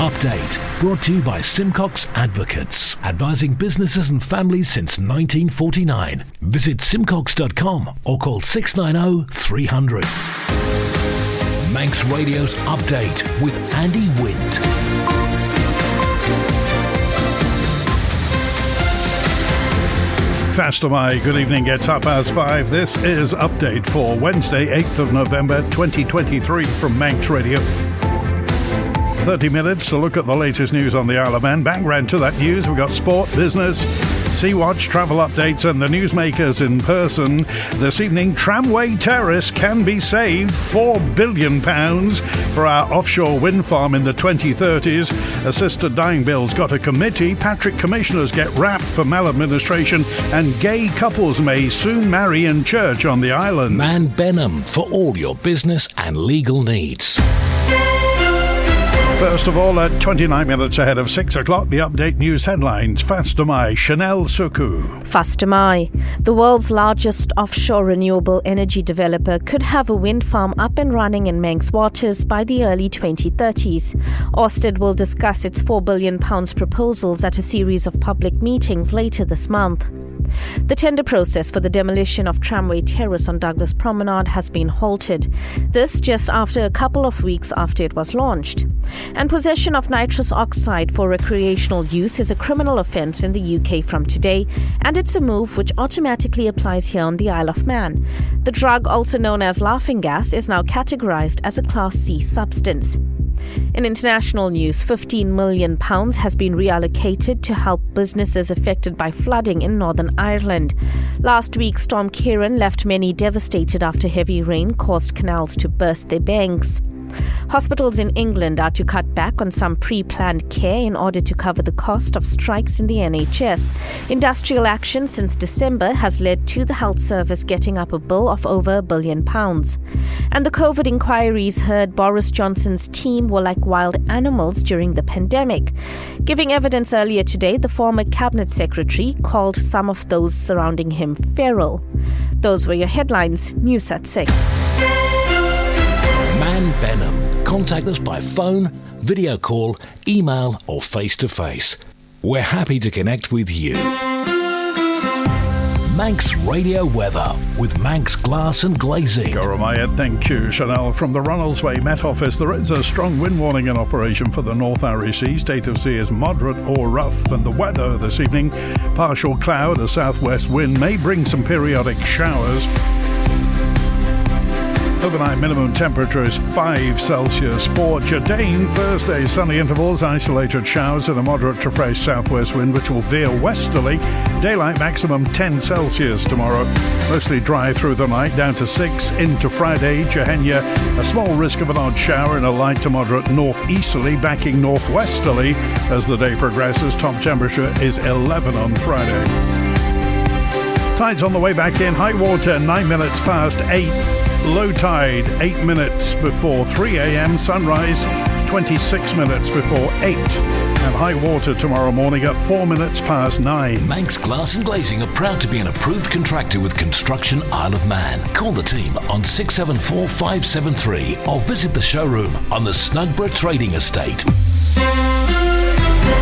Update, brought to you by Simcox Advocates, advising businesses and families since 1949. Visit simcox.com or call 690 300. Manx Radio's Update with Andy Wint. Faster my good evening, it's 5:30. This is Update for Wednesday, 8th of November 2023 from Manx Radio. 30 minutes to look at the latest news on the Isle of Man. Background to that news, we've got sport, business, Sea-Watch, travel updates and the newsmakers in person. This evening, Tramway Terrace can be saved £4 billion for our offshore wind farm in the 2030s. Assisted dying bill's got a committee. Patrick commissioners get wrapped for maladministration, and gay couples may soon marry in church on the island. Man Benham for all your business and legal needs. First of all, at 29 minutes ahead of 6 o'clock, the Update news headlines. Fastamai, Chanel Suku. Fastamai, the world's largest offshore renewable energy developer, could have a wind farm up and running in Manx waters by the early 2030s. Ørsted will discuss its £4 billion proposals at a series of public meetings later this month. The tender process for the demolition of Tramway Terrace on Douglas Promenade has been halted. This just after a couple of weeks after it was launched. And possession of nitrous oxide for recreational use is a criminal offence in the UK from today, and it's a move which automatically applies here on the Isle of Man. The drug, also known as laughing gas, is now categorised as a Class C substance. In international news, £15 million has been reallocated to help businesses affected by flooding in Northern Ireland. Last week, Storm Ciarán left many devastated after heavy rain caused canals to burst their banks. Hospitals in England are to cut back on some pre-planned care in order to cover the cost of strikes in the NHS. Industrial action since December has led to the health service getting up a bill of over £1 billion. And the COVID inquiries heard Boris Johnson's team were like wild animals during the pandemic. Giving evidence earlier today, the former cabinet secretary called some of those surrounding him feral. Those were your headlines. News at 6. Man Benham. Contact us by phone, video call, email or face-to-face. We're happy to connect with you. Manx Radio Weather with Manx Glass and Glazing. Goromaya, thank you. Chanel, from the Ronaldsway Met Office, there is a strong wind warning in operation for the North Irish Sea. State of sea is moderate or rough, and the weather this evening, partial cloud, a southwest wind may bring some periodic showers. Overnight minimum temperature is 5 Celsius. For Jardine, Thursday, sunny intervals, isolated showers and a moderate to fresh southwest wind which will veer westerly. Daylight maximum 10 Celsius tomorrow. Mostly dry through the night, down to 6 into Friday. Jehenya, a small risk of an odd shower and a light to moderate northeasterly, backing northwesterly as the day progresses. Top temperature is 11 on Friday. Tide's on the way back in. High water 9 minutes past 8. Low tide 8 minutes before 3 a.m. Sunrise 26 minutes before 8. And high water tomorrow morning at 4 minutes past 9. Manx Glass and Glazing are proud to be an approved contractor with Construction Isle of Man. Call the team on 674 573 or visit the showroom on the Snugborough Trading Estate.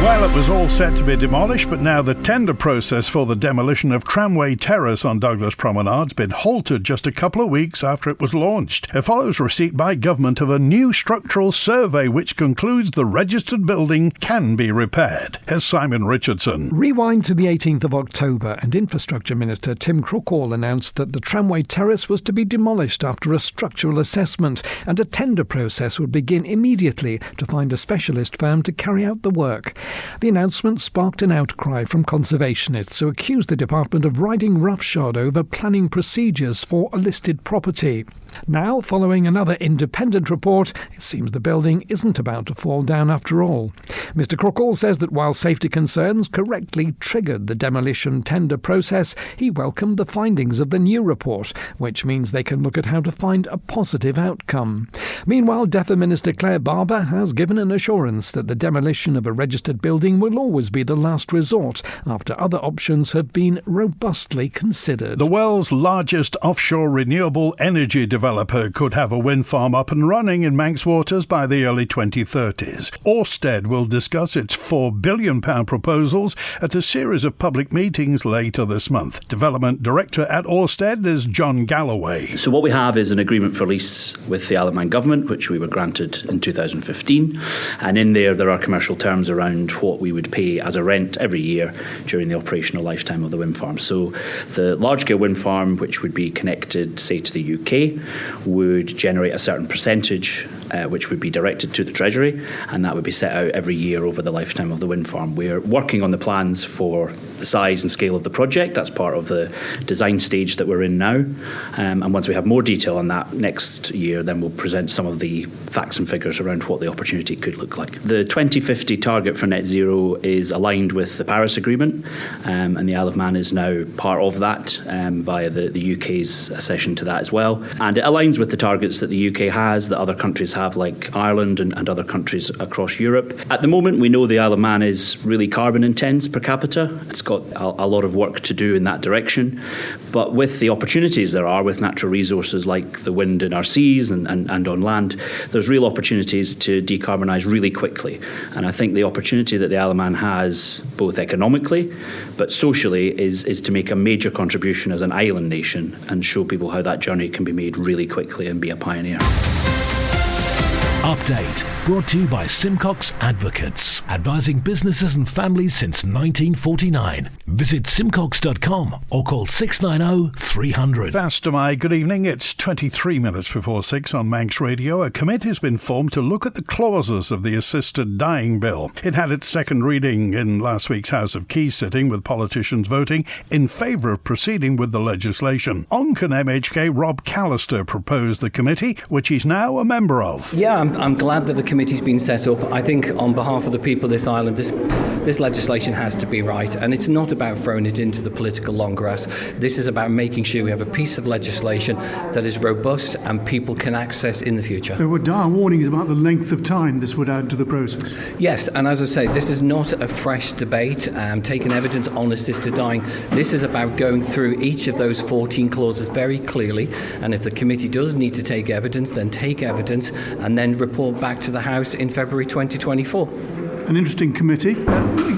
Well, it was all set to be demolished, but now the tender process for the demolition of Tramway Terrace on Douglas Promenade has been halted just a couple of weeks after it was launched. It follows receipt by government of a new structural survey which concludes the registered building can be repaired. Here's Simon Richardson. Rewind to the 18th of October, and Infrastructure Minister Tim Crookall announced that the Tramway Terrace was to be demolished after a structural assessment, and a tender process would begin immediately to find a specialist firm to carry out the work. The announcement sparked an outcry from conservationists who accused the department of riding roughshod over planning procedures for a listed property. Now, following another independent report, it seems the building isn't about to fall down after all. Mr Crookall says that while safety concerns correctly triggered the demolition tender process, he welcomed the findings of the new report, which means they can look at how to find a positive outcome. Meanwhile, DEFA Minister Claire Barber has given an assurance that the demolition of a registered building will always be the last resort after other options have been robustly considered. The world's largest offshore renewable energy developer could have a wind farm up and running in Manx waters by the early 2030s. Ørsted will discuss its £4 billion proposals at a series of public meetings later this month. Development Director at Ørsted is John Galloway. So what we have is an agreement for lease with the Isle of Man government, which we were granted in 2015. And in there are commercial terms around what we would pay as a rent every year during the operational lifetime of the wind farm. So the large-scale wind farm, which would be connected, say, to the UK, would generate a certain percentage which would be directed to the Treasury, and that would be set out every year over the lifetime of the wind farm. We're working on the plans for the size and scale of the project. That's part of the design stage that we're in now. And once we have more detail on that next year, then we'll present some of the facts and figures around what the opportunity could look like. The 2050 target for net zero is aligned with the Paris Agreement, and the Isle of Man is now part of that via the UK's accession to that as well. And it aligns with the targets that the UK has, that other countries have, like Ireland and other countries across Europe. At the moment, we know the Isle of Man is really carbon intense per capita. It's got a lot of work to do in that direction. But with the opportunities there are with natural resources like the wind in our seas and on land, there's real opportunities to decarbonise really quickly. And I think the opportunity that the Isle of Man has, both economically but socially, is to make a major contribution as an island nation and show people how that journey can be made really quickly and be a pioneer. Update brought to you by Simcox Advocates, advising businesses and families since 1949. Visit simcox.com or call 690 300. Faster, my good evening. It's 23 minutes before 6 on Manx Radio. A committee has been formed to look at the clauses of the Assisted Dying Bill. It had its second reading in last week's House of Keys sitting, with politicians voting in favour of proceeding with the legislation. Oncan MHK Rob Callister proposed the committee, which he's now a member of. Yeah, I'm glad that the committee's been set up. I think on behalf of the people of this island, this legislation has to be right, and it's not about throwing it into the political long grass. This is about making sure we have a piece of legislation that is robust and people can access in the future. There were dire warnings about the length of time this would add to the process. Yes, and as I say, this is not a fresh debate, taking evidence on assisted dying. This is about going through each of those 14 clauses very clearly, and if the committee does need to take evidence, then take evidence and then report back to the House in February 2024. An interesting committee.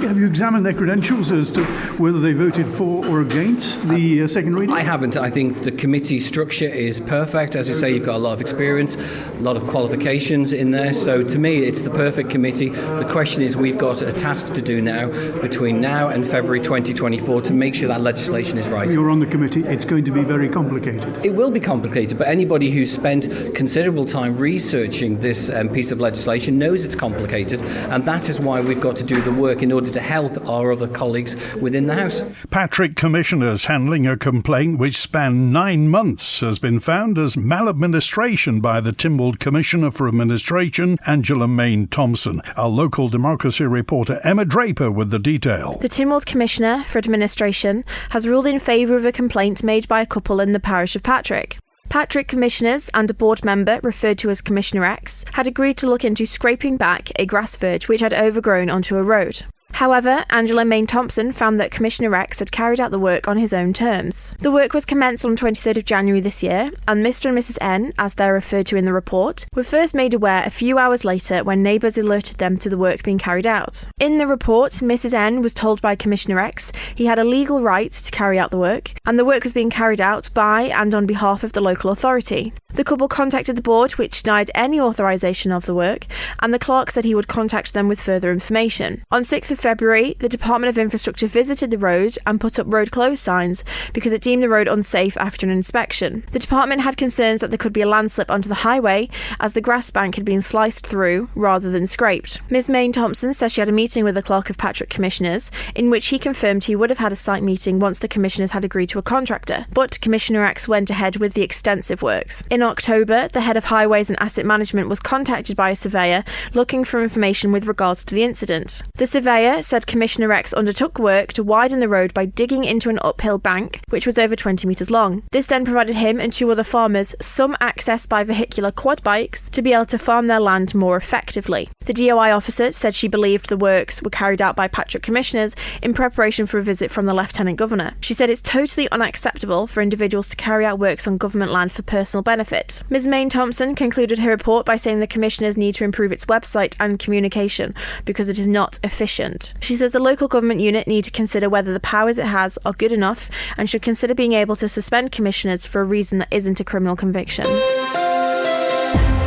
Have you examined their credentials as to whether they voted for or against the second reading? I haven't. I think the committee structure is perfect. As you say, you've got a lot of experience, a lot of qualifications in there. So to me, it's the perfect committee. The question is, we've got a task to do now, between now and February 2024, to make sure that legislation is right. You're on the committee. It's going to be very complicated. It will be complicated, but anybody who's spent considerable time researching this piece of legislation knows it's complicated, and that is why we've got to do the work in order to help our other colleagues within the House. Patrick Commissioners handling a complaint which spanned 9 months has been found as maladministration by the Tynwald Commissioner for Administration, Angela Main-Thompson. Our local democracy reporter Emma Draper with the detail. The Tynwald Commissioner for Administration has ruled in favour of a complaint made by a couple in the parish of Patrick. Patrick Commissioners and a board member, referred to as Commissioner X, had agreed to look into scraping back a grass verge which had overgrown onto a road. However, Angela Main-Thompson found that Commissioner X had carried out the work on his own terms. The work was commenced on 23rd of January this year, and Mr and Mrs N, as they're referred to in the report, were first made aware a few hours later when neighbours alerted them to the work being carried out. In the report, Mrs N was told by Commissioner X he had a legal right to carry out the work, and the work was being carried out by and on behalf of the local authority. The couple contacted the board, which denied any authorisation of the work, and the clerk said he would contact them with further information. On 6th of February, the Department of Infrastructure visited the road and put up road closed signs because it deemed the road unsafe after an inspection. The department had concerns that there could be a landslip onto the highway as the grass bank had been sliced through rather than scraped. Ms Main-Thompson says she had a meeting with the clerk of Patrick Commissioners in which he confirmed he would have had a site meeting once the commissioners had agreed to a contractor, but Commissioner X went ahead with the extensive works. In October, the head of Highways and Asset Management was contacted by a surveyor looking for information with regards to the incident. The surveyor Media said Commissioner Rex undertook work to widen the road by digging into an uphill bank, which was over 20 metres long. This then provided him and 2 other farmers some access by vehicular quad bikes to be able to farm their land more effectively. The DOI officer said she believed the works were carried out by Patrick commissioners in preparation for a visit from the Lieutenant Governor. She said it's totally unacceptable for individuals to carry out works on government land for personal benefit. Ms Maine Thompson concluded her report by saying the commissioners need to improve its website and communication because it is not efficient. She says the local government unit need to consider whether the powers it has are good enough and should consider being able to suspend commissioners for a reason that isn't a criminal conviction.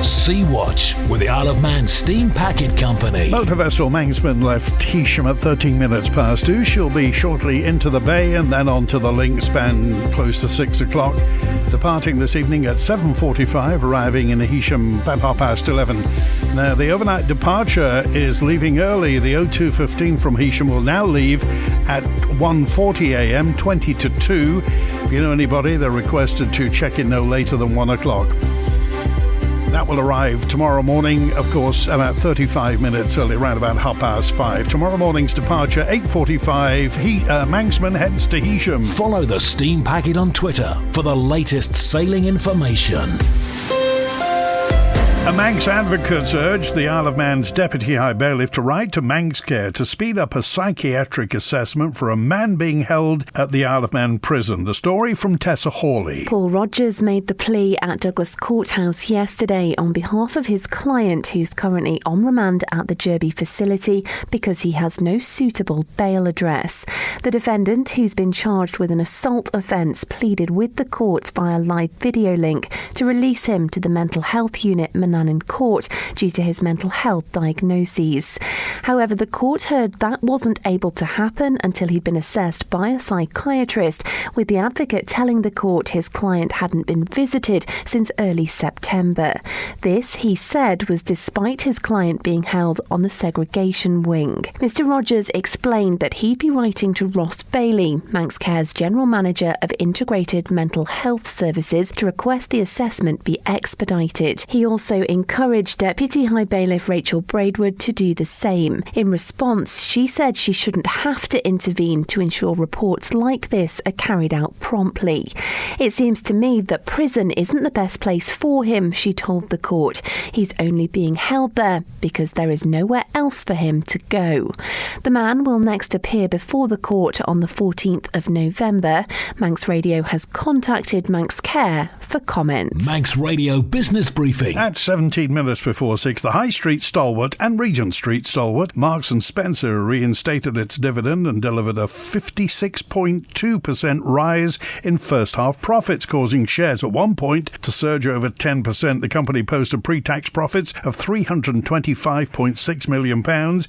Sea Watch with the Isle of Man Steam Packet Company. Motor vessel Manxman left Heysham at 13 minutes past 2. She'll be shortly into the bay and then onto the link span close to 6 o'clock. Departing this evening at 7:45, arriving in Heysham at 11:30. Now, the overnight departure is leaving early. The 02:15 from Heysham will now leave at 1:40 a.m, 20 to 2. If you know anybody, they're requested to check in no later than 1 o'clock. That will arrive tomorrow morning, of course, about 35 minutes early, around about 5:30. Tomorrow morning's departure, 8:45. Manxman heads to Heysham. Follow the Steam Packet on Twitter for the latest sailing information. A Manx advocates urged the Isle of Man's Deputy High Bailiff to write to Manx Care to speed up a psychiatric assessment for a man being held at the Isle of Man prison. The story from Tessa Hawley. Paul Rogers made the plea at Douglas Courthouse yesterday on behalf of his client, who's currently on remand at the Derby facility because he has no suitable bail address. The defendant, who's been charged with an assault offence, pleaded with the court via live video link to release him to the mental health unit in court due to his mental health diagnoses. However, the court heard that wasn't able to happen until he'd been assessed by a psychiatrist, with the advocate telling the court his client hadn't been visited since early September. This, he said, was despite his client being held on the segregation wing. Mr Rogers explained that he'd be writing to Ross Bailey, Manx Care's General Manager of Integrated Mental Health Services, to request the assessment be expedited. He also encouraged Deputy High Bailiff Rachel Braidwood to do the same. In response, she said she shouldn't have to intervene to ensure reports like this are carried out promptly. It seems to me that prison isn't the best place for him, she told the court. He's only being held there because there is nowhere else for him to go. The man will next appear before the court on the 14th of November. Manx Radio has contacted Manx Care for comments. Manx Radio Business Briefing. At 17 minutes before 6, the High Street stalwart and Regent Street stalwart, Marks & Spencer, reinstated its dividend and delivered a 56.2% rise in first half profits, causing shares at one point to surge over 10%. The company posted pre-tax profits of £325.6 million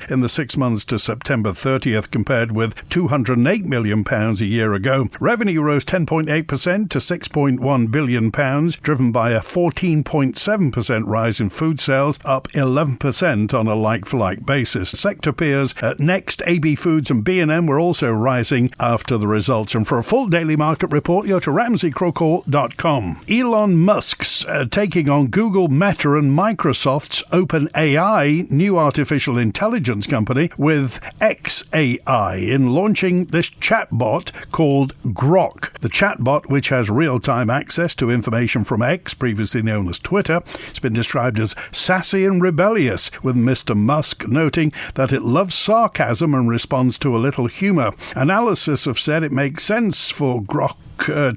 in the 6 months to September 30th, compared with £208 million a year ago. Revenue rose 10.8% to £6.1 billion, driven by a 14.7% rise in food sales, up 11% on a like-for-like basis. Sector peers at Next, AB Foods and B&M were also rising after the results. And for a full daily market report, go to ramseycrookall.com. Elon Musk's taking on Google, Meta and Microsoft's OpenAI, new artificial intelligence company, with xAI in launching this chatbot called Grok. The chatbot, which has real-time access to information from X, previously known as Twitter, it's been described as sassy and rebellious, with Mr. Musk noting that it loves sarcasm and responds to a little humour. Analysis have said it makes sense for Grok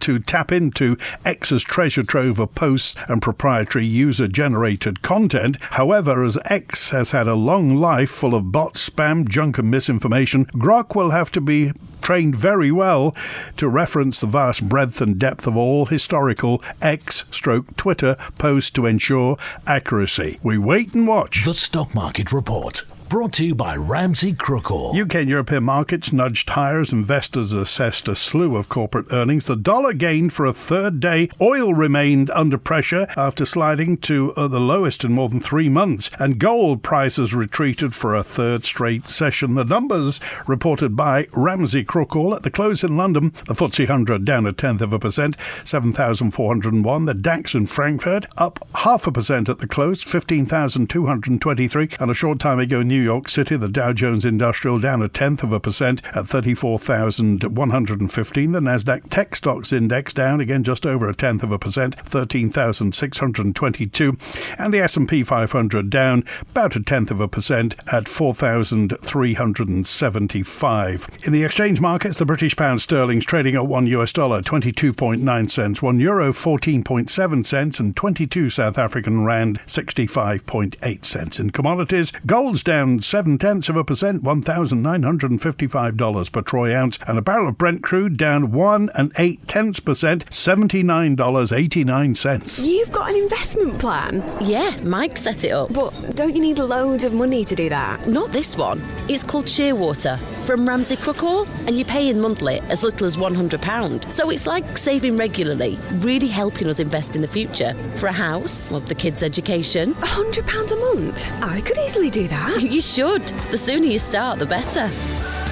to tap into X's treasure trove of posts and proprietary user-generated content. However, as X has had a long life full of bots, spam, junk and misinformation, Grok will have to be trained very well to reference the vast breadth and depth of all historical X/Twitter posts to ensure accuracy. We wait and watch. The Stock Market Report. Brought to you by Ramsey Crookall. UK and European markets nudged higher as investors assessed a slew of corporate earnings. The dollar gained for a third day. Oil remained under pressure after sliding to the lowest in more than 3 months. And gold prices retreated for a third straight session. The numbers reported by Ramsey Crookall at the close in London. The FTSE 100 down 0.1%, 7,401. The DAX in Frankfurt up 0.5% at the close, 15,223. And a short time ago, New New York City, the Dow Jones Industrial down 0.1% at 34,115. The Nasdaq Tech Stocks Index down again just over 0.1%, 13,622. And the S&P 500 down about 0.1% at 4,375. In the exchange markets, the British pound sterling's trading at $1 22.9 cents, €1 14.7 cents, and 22 South African rand 65.8 cents. In commodities, gold's down 0.7%, $1,955 per troy ounce, and a barrel of Brent crude down 1 0.8%, $79.89. You've got an investment plan? Yeah, Mike set it up. But don't you need loads of money to do that? Not this one. It's called Shearwater from Ramsey Crookall, and you pay in monthly as little as £100. So it's like saving regularly, really helping us invest in the future. For a house, or the kids' education. £100 a month? I could easily do that. You should. The sooner you start, the better.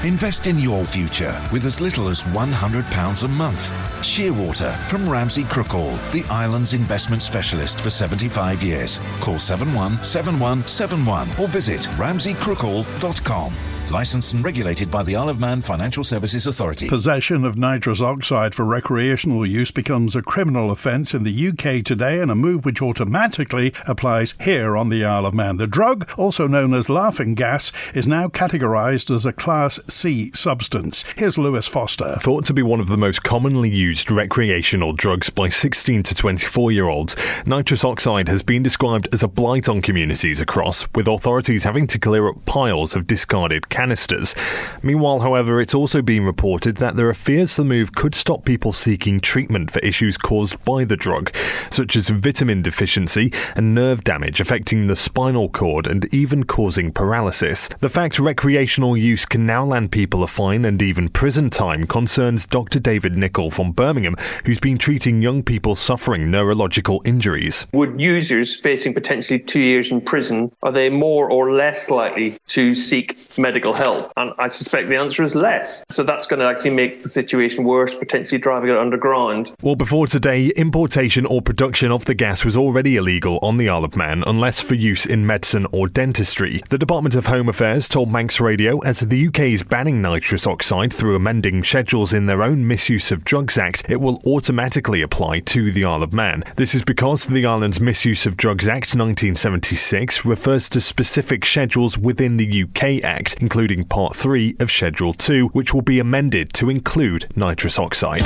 Invest in your future with as little as £100 a month. Shearwater from Ramsey Crookall, the island's investment specialist for 75 years. Call 717171 or visit ramseycrookall.com. Licensed and regulated by the Isle of Man Financial Services Authority. Possession of nitrous oxide for recreational use becomes a criminal offence in the UK today, and a move which automatically applies here on the Isle of Man. The drug, also known as laughing gas, is now categorised as a Class C substance. Here's Lewis Foster. Thought to be one of the most commonly used recreational drugs by 16 to 24-year-olds, nitrous oxide has been described as a blight on communities across, with authorities having to clear up piles of discarded canisters. Meanwhile, however, it's also been reported that there are fears the move could stop people seeking treatment for issues caused by the drug, such as vitamin deficiency and nerve damage affecting the spinal cord and even causing paralysis. The fact recreational use can now land people a fine and even prison time concerns Dr. David Nichol from Birmingham, who's been treating young people suffering neurological injuries. Would users facing potentially 2 years in prison, are they more or less likely to seek medical help? And I suspect the answer is less. So that's going to actually make the situation worse, potentially driving it underground. Well, before today, importation or production of the gas was already illegal on the Isle of Man unless for use in medicine or dentistry. The Department of Home Affairs told Manx Radio as the UK is banning nitrous oxide through amending schedules in their own Misuse of Drugs Act, it will automatically apply to the Isle of Man. This is because the island's Misuse of Drugs Act 1976 refers to specific schedules within the UK Act, including Part 3 of Schedule 2, which will be amended to include nitrous oxide.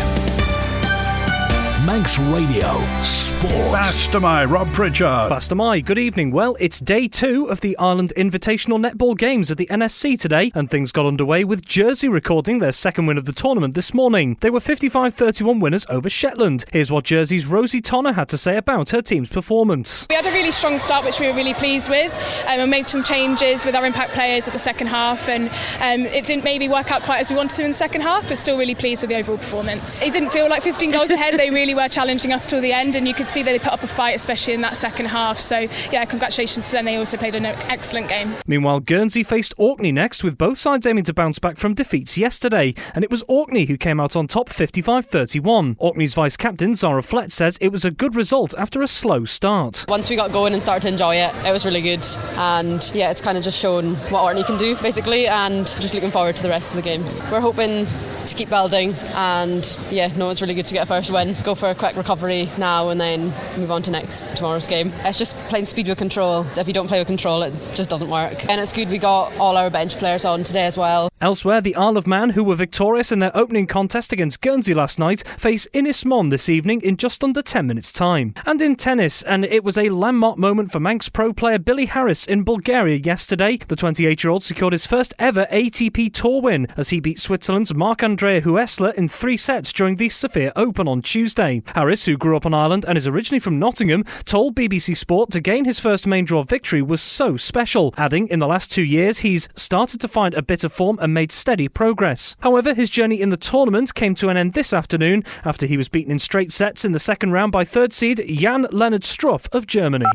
Manx Radio Sport. Fast am I, Rob Pritchard. Fast am I. Good evening. Well, it's day 2 of the Ireland Invitational Netball Games at the NSC today, and things got underway with Jersey recording their second win of the tournament this morning. They were 55-31 winners over Shetland. Here's what Jersey's Rosie Tonner had to say about her team's performance. We had a really strong start, which we were really pleased with, and made some changes with our impact players at the second half, and it didn't maybe work out quite as we wanted to in the second half, but still really pleased with the overall performance. It didn't feel like 15 goals ahead. They really were challenging us till the end, and you could see that they put up a fight, especially in that second half. So yeah, congratulations to them. They also played an excellent game. Meanwhile, Guernsey faced Orkney next, with both sides aiming to bounce back from defeats yesterday, and it was Orkney who came out on top 55-31. Orkney's vice-captain Zara Flett says it was a good result after a slow start. Once we got going and started to enjoy it, it was really good, and yeah, it's kind of just shown what Orkney can do basically, and just looking forward to the rest of the games. We're hoping to keep building, and yeah, no, it's really good to get a first win, go for a quick recovery now and then move on to tomorrow's game. It's just playing speed with control. If you don't play with control, it just doesn't work, and it's good we got all our bench players on today as well. Elsewhere, the Isle of Man, who were victorious in their opening contest against Guernsey last night, face Innismon this evening in just under 10 minutes' time. And in tennis, and it was a landmark moment for Manx pro player Billy Harris in Bulgaria yesterday. The 28-year-old secured his first ever ATP Tour win as he beat Switzerland's Marc-Andrea Huesler in 3 sets during the Sofia Open on Tuesday. Harris, who grew up on Ireland and is originally from Nottingham, told BBC Sport to gain his first main draw victory was so special, adding in the last 2 years he's started to find a bit of form and made steady progress. However, his journey in the tournament came to an end this afternoon after he was beaten in straight sets in the second round by third seed Jan-Lennard Struff of Germany.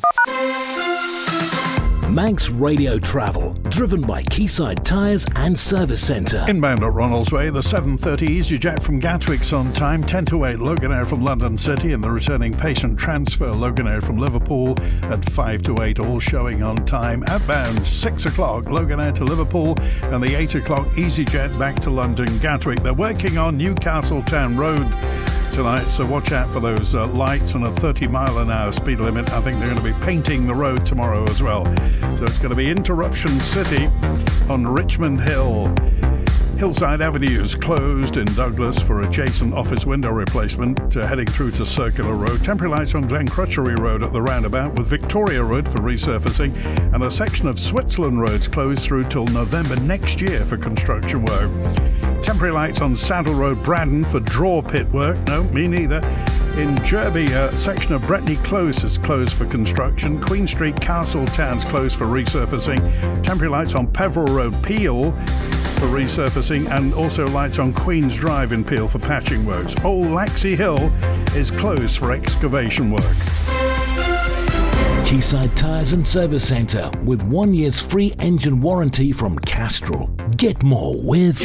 Manx Radio Travel, driven by Quayside Tyres and Service Centre. Inbound at Ronaldsway, the 7:30 EasyJet from Gatwick's on time, 10 to 8 Loganair from London City, and the returning patient transfer Loganair from Liverpool at 5 to 8, all showing on time. Outbound 6 o'clock Loganair to Liverpool, and the 8 o'clock EasyJet back to London Gatwick. They're working on Newcastle Town Road tonight, so watch out for those lights on a 30-mile-an-hour speed limit. I think they're going to be painting the road tomorrow as well. So it's going to be Interruption City on Richmond Hill. Hillside Avenue is closed in Douglas for adjacent office window replacement, heading through to Circular Road. Temporary lights on Glencrutchery Road at the roundabout, with Victoria Road for resurfacing, and a section of Switzerland Roads closed through till November next year for construction work. Temporary lights on Saddle Road, Braddon, for draw pit work. No, me neither. In Derby, a section of Bretney Close is closed for construction. Queen Street, Castletown's closed for resurfacing. Temporary lights on Peveril Road, Peel, for resurfacing, and also lights on Queen's Drive in Peel for patching works. Old Laxey Hill is closed for excavation work. Quayside Tyres and Service Centre, with 1 year's free engine warranty from Castrol. Get more with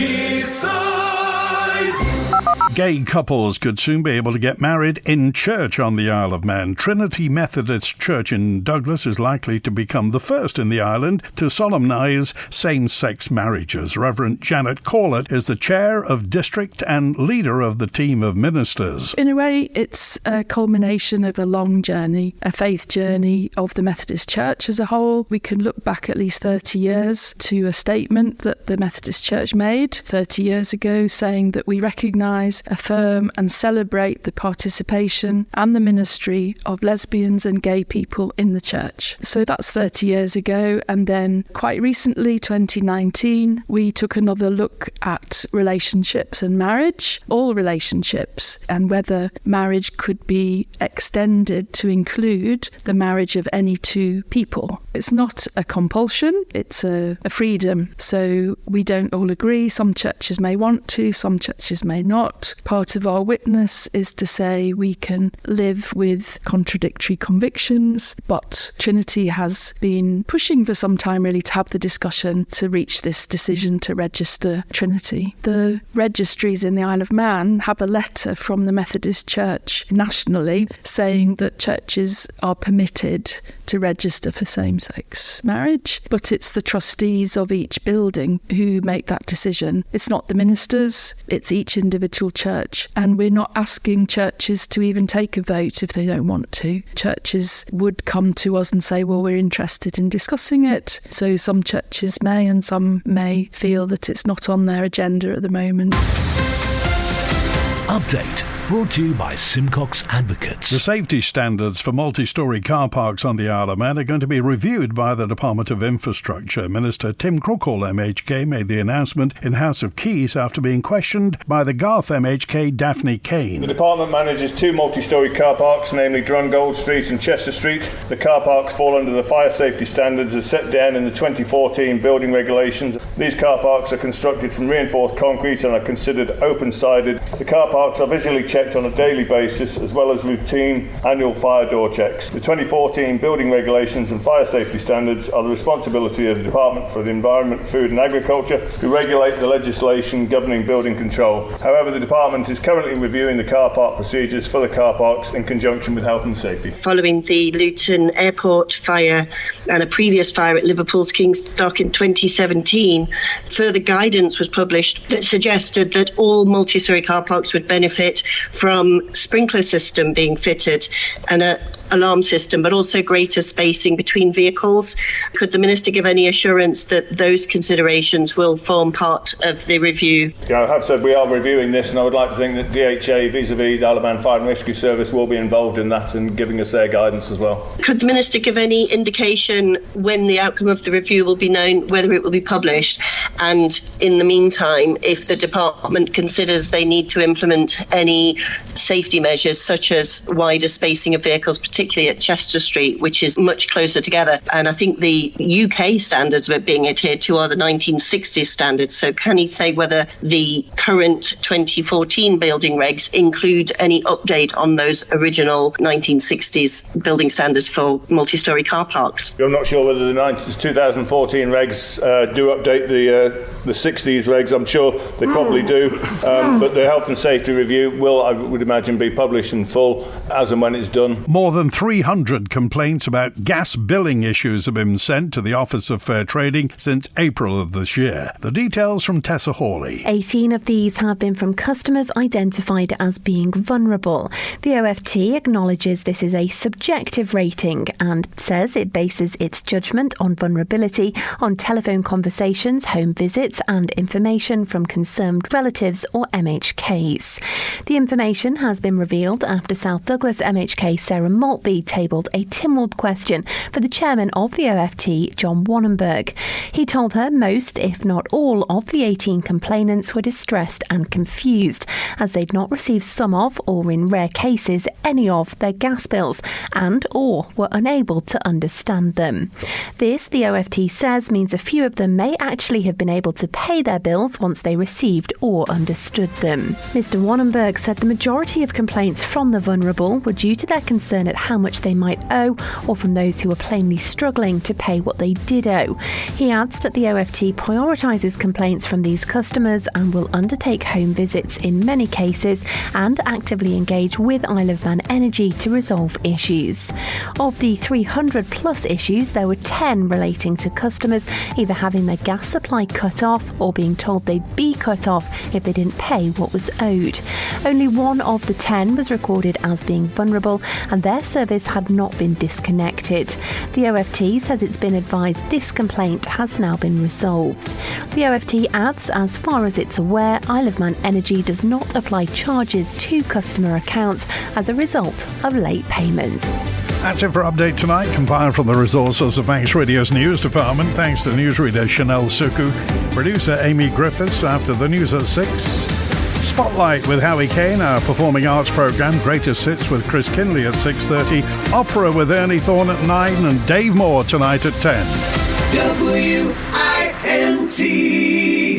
Gay couples could soon be able to get married in church on the Isle of Man. Trinity Methodist Church in Douglas is likely to become the first in the island to solemnise same-sex marriages. Reverend Janet Corlett is the chair of district and leader of the team of ministers. In a way, it's a culmination of a long journey, a faith journey of the Methodist Church as a whole. We can look back at least 30 years to a statement that the Methodist Church made 30 years ago, saying that we recognise, affirm and celebrate the participation and the ministry of lesbians and gay people in the church. So that's 30 years ago, and then quite recently, 2019, we took another look at relationships and marriage, all relationships, and whether marriage could be extended to include the marriage of any two people. It's not a compulsion, it's a freedom. So we don't all agree. Some churches may want to, some churches may not. Part of our witness is to say we can live with contradictory convictions, but Trinity has been pushing for some time really to have the discussion to reach this decision to register Trinity. The registries in the Isle of Man have a letter from the Methodist Church nationally saying that churches are permitted to register for same-sex marriage, but it's the trustees of each building who make that decision. It's not the ministers, it's each individual church, and we're not asking churches to even take a vote if they don't want to. Churches would come to us and say, well, we're interested in discussing it. So some churches may, and some may feel that it's not on their agenda at the moment. Update brought to you by Simcox Advocates. The safety standards for multi-storey car parks on the Isle of Man are going to be reviewed by the Department of Infrastructure. Minister Tim Crookall MHK made the announcement in House of Keys after being questioned by the Garth MHK Daphne Kane. The department manages two multi-storey car parks, namely Drungold Street and Chester Street. The car parks fall under the fire safety standards as set down in the 2014 building regulations. These car parks are constructed from reinforced concrete and are considered open-sided. The car parks are visually checked on a daily basis, as well as routine annual fire door checks. The 2014 building regulations and fire safety standards are the responsibility of the Department for the Environment, Food and Agriculture, who regulate the legislation governing building control. However, the department is currently reviewing the car park procedures for the car parks in conjunction with health and safety. Following the Luton Airport fire and a previous fire at Liverpool's King's Dock in 2017, further guidance was published that suggested that all multi-storey car parks would benefit from sprinkler system being fitted and an alarm system, but also greater spacing between vehicles. Could the Minister give any assurance that those considerations will form part of the review? I have said we are reviewing this, and I would like to think that DHA vis-a-vis the Isle of Man Fire and Rescue Service will be involved in that and giving us their guidance as well. Could the Minister give any indication when the outcome of the review will be known, whether it will be published? And in the meantime, if the department considers they need to implement any safety measures such as wider spacing of vehicles, particularly particularly at Chester Street, which is much closer together. And I think the UK standards of it being adhered to are the 1960s standards. So can he say whether the current 2014 building regs include any update on those original 1960s building standards for multi-storey car parks? I'm not sure whether the 2014 regs do update the 60s regs. I'm sure they probably do. But the health and safety review will, I would imagine, be published in full as and when it's done. More than 300 complaints about gas billing issues have been sent to the Office of Fair Trading since April of this year. The details from Tessa Hawley. 18 of these have been from customers identified as being vulnerable. The OFT acknowledges this is a subjective rating and says it bases its judgment on vulnerability on telephone conversations, home visits and information from concerned relatives or MHKs. The information has been revealed after South Douglas MHK Sarah Maltby tabled a Tynwald question for the chairman of the OFT, John Wannenberg. He told her most, if not all, of the 18 complainants were distressed and confused, as they'd not received some of, or in rare cases, any of their gas bills, and or were unable to understand them. This, the OFT says, means a few of them may actually have been able to pay their bills once they received or understood them. Mr. Wannenberg said the majority of complaints from the vulnerable were due to their concern at how much they might owe, or from those who were plainly struggling to pay what they did owe. He adds that the OFT prioritises complaints from these customers and will undertake home visits in many cases and actively engage with Isle of Man Energy to resolve issues. Of the 300 plus issues, there were 10 relating to customers either having their gas supply cut off or being told they'd be cut off if they didn't pay what was owed. Only one of the 10 was recorded as being vulnerable and their service had not been disconnected. The OFT says it's been advised this complaint has now been resolved. The OFT adds, as far as it's aware, Isle of Man Energy does not apply charges to customer accounts as a result of late payments. That's it for Update Tonight, compiled from the resources of Manx Radio's news department. Thanks to newsreader Chanel Suku, producer Amy Griffiths. After the news at 6, Spotlight with Howie Kane, our performing arts programme, Greatest Hits with Chris Kinley at 6:30, Opera with Ernie Thorne at 9, and Dave Moore tonight at 10. WINT